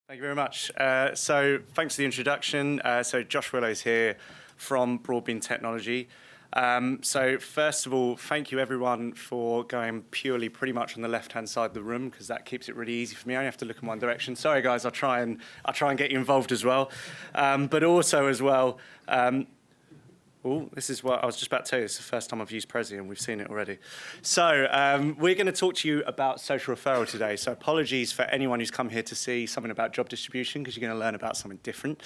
Thank you very much. So thanks for the introduction. So Josh Willows here from Broadbean Technology. So first of all, thank you everyone for going purely pretty much on the left-hand side of the room, because that keeps it really easy for me. I only have to look in one direction. Sorry guys, I'll try and get you involved as well. But also as well, this is what I was just about to tell you. It's the first time I've used Prezi and we've seen it already. So we're going to talk to you about social referral today. So apologies for anyone who's come here to see something about job distribution, because you're going to learn about something different.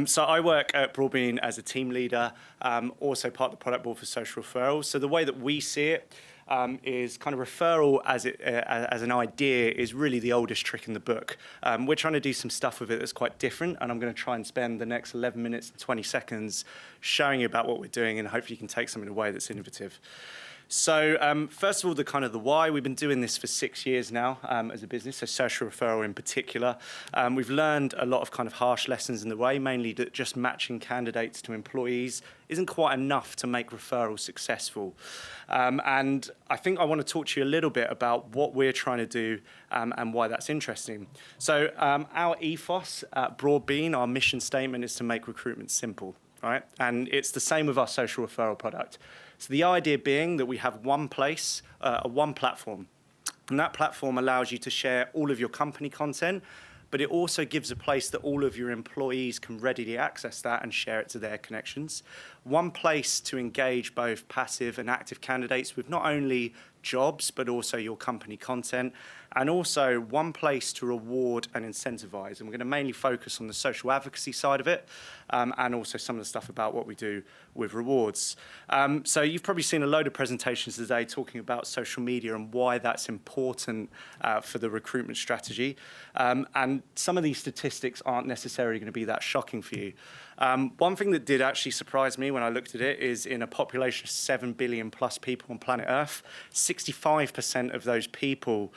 So I work at Broadbean as a team leader, also part of the product board for social referrals. So the way that we see it is kind of referral as an idea is really the oldest trick in the book. We're trying to do some stuff with it that's quite different, and I'm going to try and spend the next 11 minutes and 20 seconds showing you about what we're doing, and hopefully you can take something away that's innovative. So first of all, the why. We've been doing this for 6 years now as a business, so social referral in particular. We've learned a lot of kind of harsh lessons in the way, mainly that just matching candidates to employees isn't quite enough to make referrals successful. And I think I want to talk to you a little bit about what we're trying to do and why that's interesting. So our ethos at Broadbean, our mission statement is to make recruitment simple, right? And it's the same with our social referral product. So the idea being that we have one place, one platform, and that platform allows you to share all of your company content, but it also gives a place that all of your employees can readily access that and share it to their connections. One place to engage both passive and active candidates with not only jobs, but also your company content, and also one place to reward and incentivize. And we're going to mainly focus on the social advocacy side of it, and also some of the stuff about what we do with rewards. So you've probably seen a load of presentations today talking about social media and why that's important for the recruitment strategy. And some of these statistics aren't necessarily going to be that shocking for you. One thing that did actually surprise me when I looked at it is in a population of 7 billion plus people on planet Earth, 65% of those people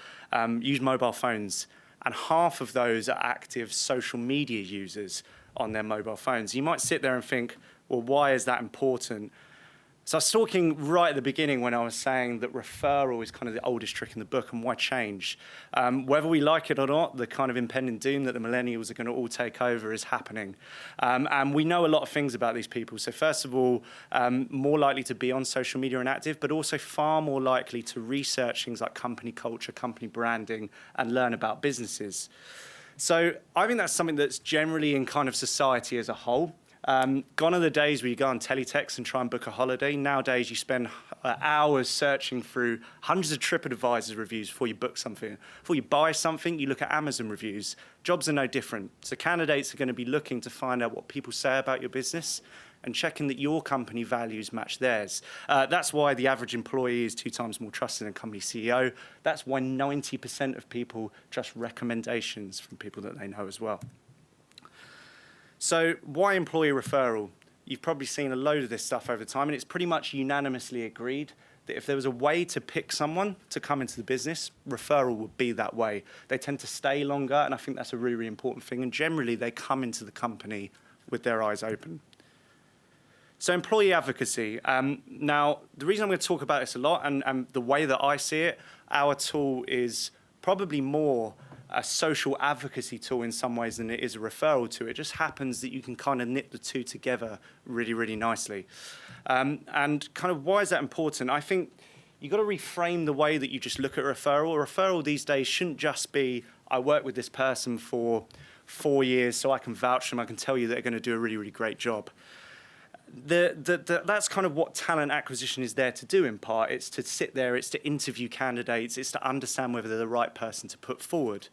use mobile phones, and half of those are active social media users on their mobile phones. You might sit there and think, well, why is that important? So I was talking right at the beginning when I was saying that referral is kind of the oldest trick in the book, and why change? Whether we like it or not, the kind of impending doom that the millennials are going to all take over is happening. And we know a lot of things about these people. So first of all, more likely to be on social media and active, but also far more likely to research things like company culture, company branding, and learn about businesses. So I think that's something that's generally in kind of society as a whole. Gone are the days where you go on teletext and try and book a holiday. Nowadays, you spend hours searching through hundreds of TripAdvisor reviews before you book something. Before you buy something, you look at Amazon reviews. Jobs are no different. So candidates are going to be looking to find out what people say about your business and checking that your company values match theirs. That's why the average employee is 2 times more trusted than a company CEO. That's why 90% of people trust recommendations from people that they know as well. So why employee referral? You've probably seen a load of this stuff over time, and it's pretty much unanimously agreed that if there was a way to pick someone to come into the business, referral would be that way. They tend to stay longer, and I think that's a really, really important thing, and generally they come into the company with their eyes open. So employee advocacy. Now, the reason I'm going to talk about this a lot, and the way that I see it, our tool is probably more a social advocacy tool in some ways than it is a referral tool. It just happens that you can kind of knit the two together really, really nicely. And kind of why is that important? I think you've got to reframe the way that you just look at referral. A referral these days shouldn't just be, I work with this person for 4 years so I can vouch for them, I can tell you that they're going to do a really, really great job. That's kind of what talent acquisition is there to do in part. It's to sit there, it's to interview candidates, it's to understand whether they're the right person to put forward.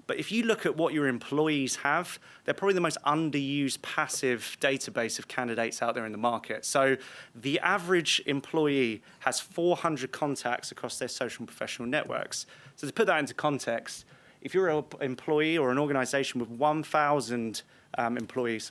But if you look at what your employees have, they're probably the most underused passive database of candidates out there in the market. So the average employee has 400 contacts across their social and professional networks. So to put that into context, if you're an employee or an organization with 1,000 employees,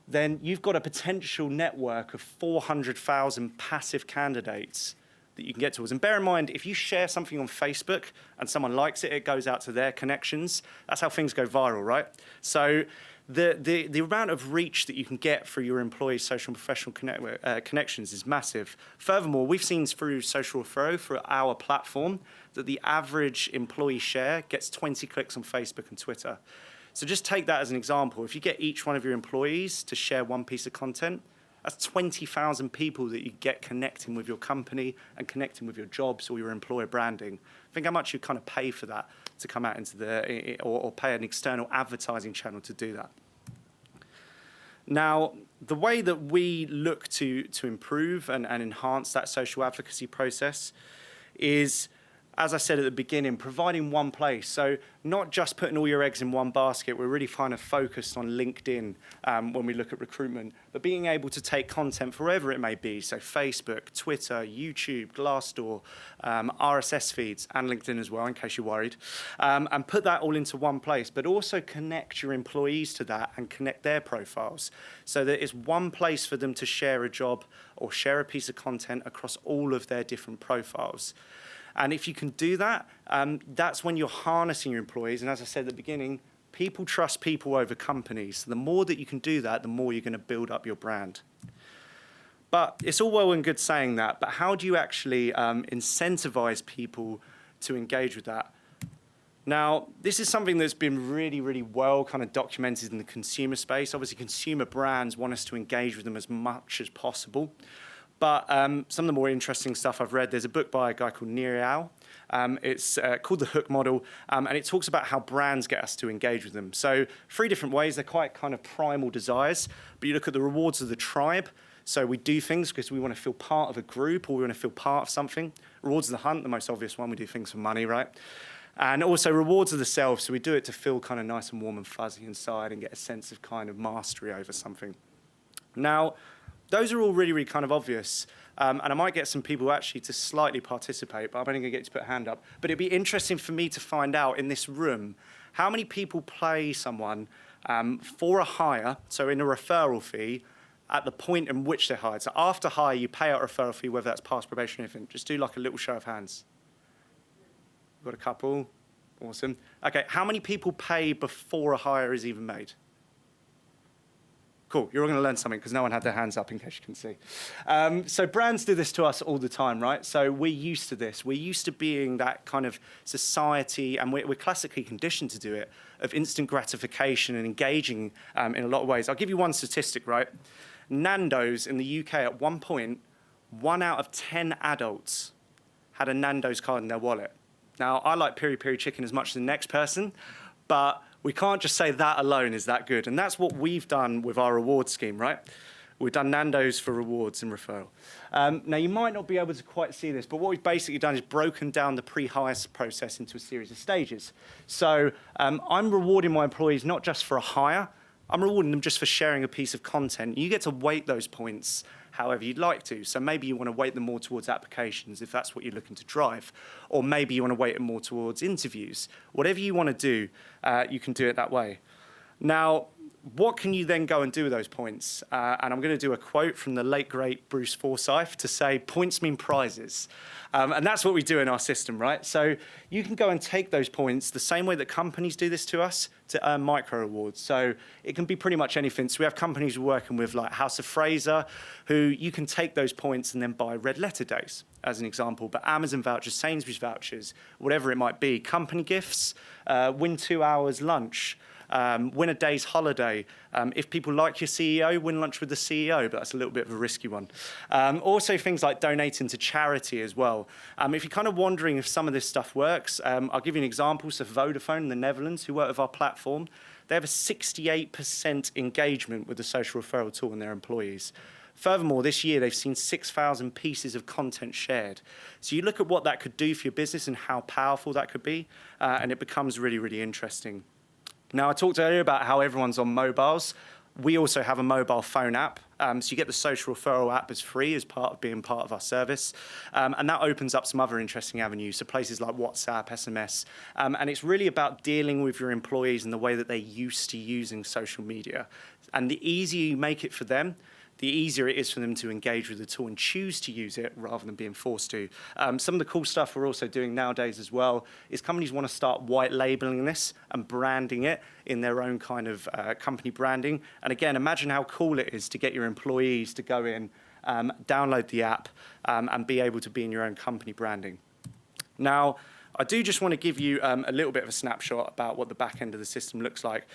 then you've got a potential network of 400,000 passive candidates that you can get towards. And bear in mind, if you share something on Facebook and someone likes it, it goes out to their connections. That's how things go viral, right? So the amount of reach that you can get through your employees' social and professional connections is massive. Furthermore, we've seen through social referral, for our platform, that the average employee share gets 20 clicks on Facebook and Twitter. So just take that as an example. If you get each one of your employees to share one piece of content, that's 20,000 people that you get connecting with your company and connecting with your jobs or your employer branding. Think how much you kind of pay for that to come out into or pay an external advertising channel to do that. Now, the way that we look to improve and enhance that social advocacy process is, as I said at the beginning, providing one place. So not just putting all your eggs in one basket. We're really kind of focused on LinkedIn when we look at recruitment, but being able to take content wherever it may be. So Facebook, Twitter, YouTube, Glassdoor, RSS feeds, and LinkedIn as well, in case you're worried, and put that all into one place, but also connect your employees to that and connect their profiles so that it's one place for them to share a job or share a piece of content across all of their different profiles. And if you can do that, that's when you're harnessing your employees. And as I said at the beginning, people trust people over companies. So the more that you can do that, the more you're going to build up your brand. But it's all well and good saying that, but how do you actually incentivize people to engage with that? Now, this is something that's been really, really well kind of documented in the consumer space. Obviously, consumer brands want us to engage with them as much as possible. But some of the more interesting stuff I've read, there's a book by a guy called Referal. It's called The Hook Model, and it talks about how brands get us to engage with them. So 3 different ways. They're quite kind of primal desires, but you look at the rewards of the tribe. So we do things because we want to feel part of a group or we want to feel part of something. Rewards of the hunt, the most obvious one. We do things for money, right? And also rewards of the self. So we do it to feel kind of nice and warm and fuzzy inside and get a sense of kind of mastery over something. Now, those are all really, really kind of obvious. And I might get some people actually to slightly participate, but I'm only going to get you to put a hand up. But it'd be interesting for me to find out in this room, how many people pay someone for a hire, so in a referral fee, at the point in which they're hired. So after hire, you pay out a referral fee, whether that's past probation or anything. Just do like a little show of hands. We've got a couple. Awesome. Okay, how many people pay before a hire is even made? Cool, you're all going to learn something because no one had their hands up in case you can see. So brands do this to us all the time, right? So we're used to this. We're used to being that kind of society, and we're classically conditioned to do it, of instant gratification and engaging in a lot of ways. I'll give you one statistic, right? Nando's in the UK at one point, 1 out of 10 adults had a Nando's card in their wallet. Now, I like peri-peri chicken as much as the next person, but we can't just say that alone is that good. And that's what we've done with our reward scheme, right? We've done Nando's for rewards and referral. Now, you might not be able to quite see this, but what we've basically done is broken down the pre-hire process into a series of stages. So I'm rewarding my employees not just for a hire, I'm rewarding them just for sharing a piece of content. You get to weight those points however you'd like to. So maybe you want to weight them more towards applications if that's what you're looking to drive. Or maybe you want to weight it more towards interviews. Whatever you want to do, you can do it that way. Now, what can you then go and do with those points? And I'm going to do a quote from the late, great Bruce Forsyth to say, points mean prizes. And that's what we do in our system, right? So you can go and take those points the same way that companies do this to us to earn micro rewards. So it can be pretty much anything. So we have companies we're working with like House of Fraser, who you can take those points and then buy red letter days, as an example. But Amazon vouchers, Sainsbury's vouchers, whatever it might be, company gifts, win 2 hours lunch, win a day's holiday. If people like your CEO, win lunch with the CEO, but that's a little bit of a risky one. Also things like donating to charity as well. If you're kind of wondering if some of this stuff works, I'll give you an example. So Vodafone in the Netherlands, who work with our platform, they have a 68% engagement with the social referral tool and their employees. Furthermore, this year they've seen 6,000 pieces of content shared. So you look at what that could do for your business and how powerful that could be, and it becomes really, really interesting. Now, I talked earlier about how everyone's on mobiles. We also have a mobile phone app. So you get the social referral app as free as part of being part of our service. And that opens up some other interesting avenues, so places like WhatsApp, SMS. And it's really about dealing with your employees in the way that they're used to using social media. And the easier you make it for them, the easier it is for them to engage with the tool and choose to use it rather than being forced to. Some of the cool stuff we're also doing nowadays as well is companies want to start white labeling this and branding it in their own kind of company branding. And again, imagine how cool it is to get your employees to go in, download the app, and be able to be in your own company branding. Now, I do just want to give you a little bit of a snapshot about what the back end of the system looks like.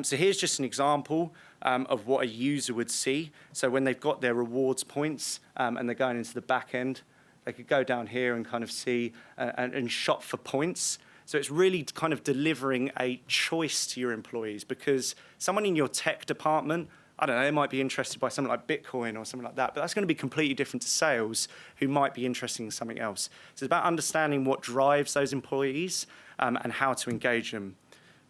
So here's just an example of what a user would see. So when they've got their rewards points and they're going into the back end, they could go down here and kind of see and shop for points. So it's really kind of delivering a choice to your employees, because someone in your tech department, I don't know, they might be interested by something like Bitcoin or something like that, but that's going to be completely different to sales, who might be interested in something else. So it's about understanding what drives those employees and how to engage them.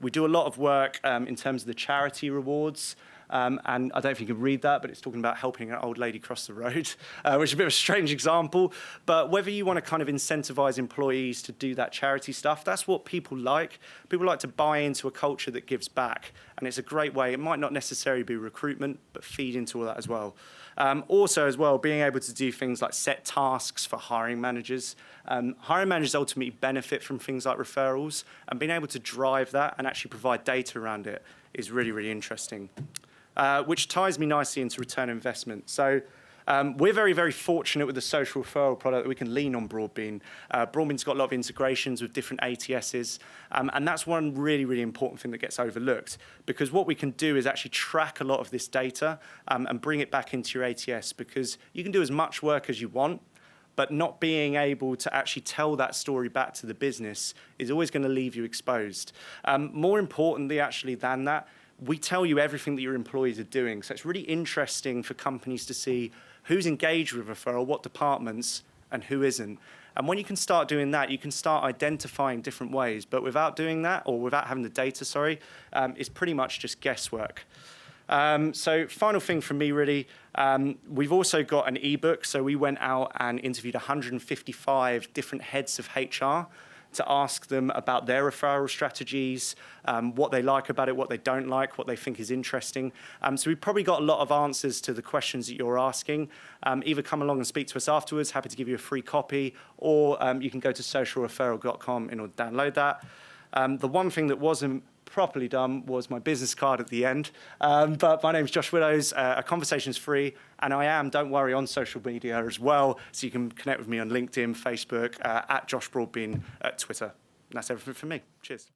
We do a lot of work in terms of the charity rewards. And I don't know if you can read that, but it's talking about helping an old lady cross the road, which is a bit of a strange example. But whether you want to kind of incentivize employees to do that charity stuff, that's what people like. People like to buy into a culture that gives back. And it's a great way. It might not necessarily be recruitment, but feed into all that as well. Also as well, being able to do things like set tasks for hiring managers. Hiring managers ultimately benefit from things like referrals, and being able to drive that and actually provide data around it is really, really interesting. Which ties me nicely into return on investment. So we're very, very fortunate with the social referral product that we can lean on Broadbean. Broadbean's got a lot of integrations with different ATSs, and that's one really, really important thing that gets overlooked, because what we can do is actually track a lot of this data and bring it back into your ATS, because you can do as much work as you want, but not being able to actually tell that story back to the business is always going to leave you exposed. More importantly, actually, than that, we tell you everything that your employees are doing. So it's really interesting for companies to see who's engaged with referral, what departments, and who isn't. And when you can start doing that, you can start identifying different ways. But without doing that, or without having the data, it's pretty much just guesswork. So final thing from me, really, we've also got an ebook. So we went out and interviewed 155 different heads of HR to ask them about their referral strategies, what they like about it, what they don't like, what they think is interesting. So we've probably got a lot of answers to the questions that you're asking. Either come along and speak to us afterwards, happy to give you a free copy, or you can go to socialreferral.com and download that. The one thing that wasn't properly done was my business card at the end. But my name's Josh Widdows. A conversation's free, and I am, don't worry, on social media as well. So you can connect with me on LinkedIn, Facebook, at Josh Broadbean, at Twitter. And that's everything from me. Cheers.